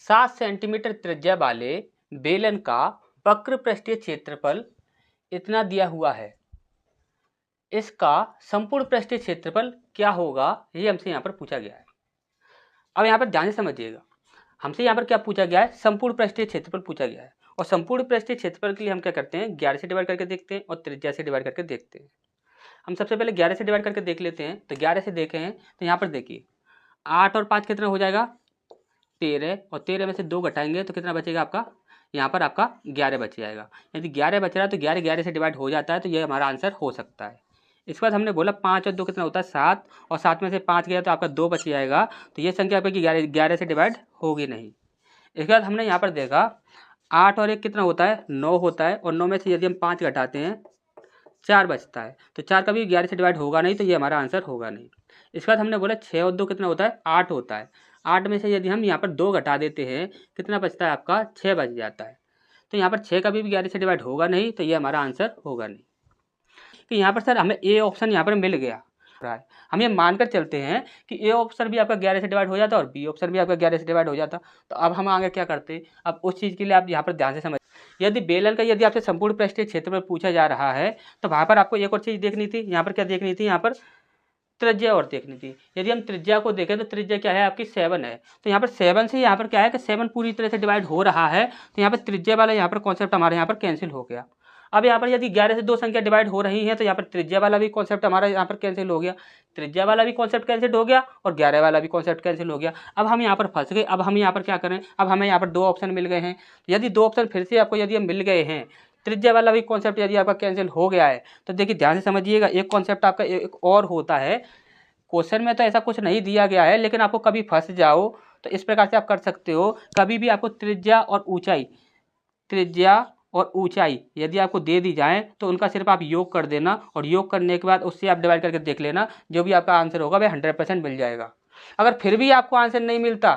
7 centimetre त्रिज्या वाले बेलन का वक्र पृष्ठीय क्षेत्रफल इतना दिया हुआ है। इसका संपूर्ण पृष्ठीय क्षेत्रफल क्या होगा, ये हमसे यहाँ पर पूछा गया है। अब यहाँ पर ध्यान से समझिएगा, हमसे यहाँ पर क्या पूछा गया है, संपूर्ण पृष्ठीय क्षेत्रफल पूछा गया है। और संपूर्ण पृष्ठीय क्षेत्रफल के लिए हम क्या करते हैं, 11 से डिवाइड करके देखते हैं और त्रिज्या से डिवाइड करके देखते हैं। हम सबसे पहले 11 से डिवाइड करके देख लेते हैं। तो 11 से देखे हैं तो यहाँ पर देखिए 8 और 5 कितना हो जाएगा, 13, और 13 में से 2 घटाएंगे तो कितना बचेगा आपका, यहाँ पर आपका 11 बच जाएगा। यदि 11 बच रहा है तो 11 11 से डिवाइड हो जाता है, तो ये हमारा आंसर हो सकता है। इसके बाद हमने बोला 5 और 2 कितना होता है 7, और 7 में से 5 गया तो आपका 2 बच जाएगा। तो ये संख्या आपकी 11 से डिवाइड होगी नहीं। इसके बाद हमने यहाँ पर देखा 8 और 1 कितना होता है 9 होता है, और 9 में से यदि हम 5 घटाते हैं 4 बचता है, तो 4 कभी 11 से डिवाइड होगा नहीं, तो ये हमारा आंसर होगा नहीं। इसके बाद हमने बोला 6 और 2 कितना होता है 8 होता है। 8 में से यदि हम यहाँ पर 2 घटा देते हैं कितना बचता है आपका 6 बच जाता है। तो यहाँ पर 6 कभी भी 11 से डिवाइड होगा नहीं, तो ये हमारा आंसर होगा नहीं। तो यहाँ पर सर हमें ए ऑप्शन यहाँ पर मिल गया है। हम ये मानकर चलते हैं कि ए ऑप्शन भी आपका 11 से डिवाइड हो जाता और बी ऑप्शन भी आपका 11 से डिवाइड हो जाता। तो अब हम आगे क्या करते हैं, अब उस चीज़ के लिए आप यहाँ पर ध्यान से समझ, यदि बेलन का यदि आपसे संपूर्ण पृष्ठीय क्षेत्रफल पूछा जा रहा है तो वहाँ पर आपको एक और चीज़ देखनी थी। यहाँ पर क्या देखनी थी, यहाँ पर त्रिज्या और देखनी थी। यदि हम त्रिज्या को देखें तो त्रिज्या क्या है आपकी 7 है। तो यहाँ पर 7 से यहाँ पर क्या है कि 7 पूरी तरह से डिवाइड हो रहा है, तो यहाँ पर त्रिज्या वाला यहाँ पर कॉन्सेप्ट हमारे यहाँ पर कैंसिल हो गया। अब यहाँ पर यदि 11 से 2 संख्या डिवाइड हो रही है तो यहाँ पर त्रिज्या वाला भी कॉन्सेप्ट हमारा यहाँ पर कैंसिल हो गया, त्रिज्या वाला भी कॉन्सेप्ट कैंसिल हो गया और 11 वाला भी कॉन्सेप्ट कैंसिल हो गया। अब हम यहाँ पर फंस गए। अब हम यहाँ पर क्या करें, अब हमें यहाँ पर 2 ऑप्शन मिल गए हैं। यदि 2 ऑप्शन फिर से आपको यदि हम मिल गए हैं, त्रिज्या वाला भी कॉन्सेप्ट यदि आपका कैंसिल हो गया है, तो देखिए ध्यान से समझिएगा, एक कॉन्सेप्ट आपका एक और होता है। क्वेश्चन में तो ऐसा कुछ नहीं दिया गया है, लेकिन आपको कभी फंस जाओ तो इस प्रकार से आप कर सकते हो। कभी भी आपको त्रिज्या और ऊंचाई यदि आपको दे दी जाए तो उनका सिर्फ आप योग कर देना, और योग करने के बाद उससे आप डिवाइड करके देख लेना, जो भी आपका आंसर होगा वह 100% मिल जाएगा। अगर फिर भी आपको आंसर नहीं मिलता,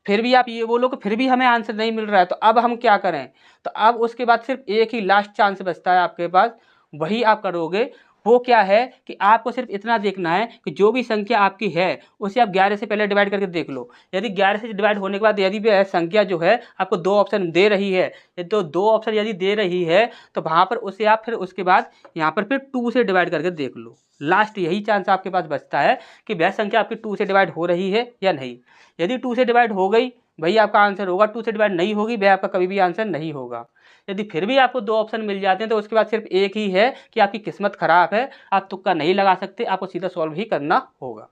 फिर भी आप ये बोलो कि फिर भी हमें आंसर नहीं मिल रहा है, तो अब हम क्या करें, तो अब उसके बाद सिर्फ एक ही लास्ट चांस बचता है आपके पास, वही आप करोगे। वो क्या है कि आपको सिर्फ इतना देखना है कि जो भी संख्या आपकी है उसे आप 11 से पहले डिवाइड करके देख लो। यदि 11 से डिवाइड होने के बाद यदि भी संख्या जो है आपको 2 ऑप्शन दे रही है, तो 2 ऑप्शन यदि दे रही है तो वहाँ पर उसे आप फिर उसके बाद यहाँ पर फिर 2 से डिवाइड करके देख लो। लास्ट यही चांस आपके पास बचता है कि वह संख्या आपकी 2 से डिवाइड हो रही है या नहीं। यदि 2 से डिवाइड हो गई वही आपका आंसर होगा, 2 से डिवाइड नहीं होगी वह आपका कभी भी आंसर नहीं होगा। यदि फिर भी आपको 2 ऑप्शन मिल जाते हैं तो उसके बाद सिर्फ एक ही है कि आपकी किस्मत खराब है, आप तुक्का नहीं लगा सकते, आपको सीधा सॉल्व ही करना होगा।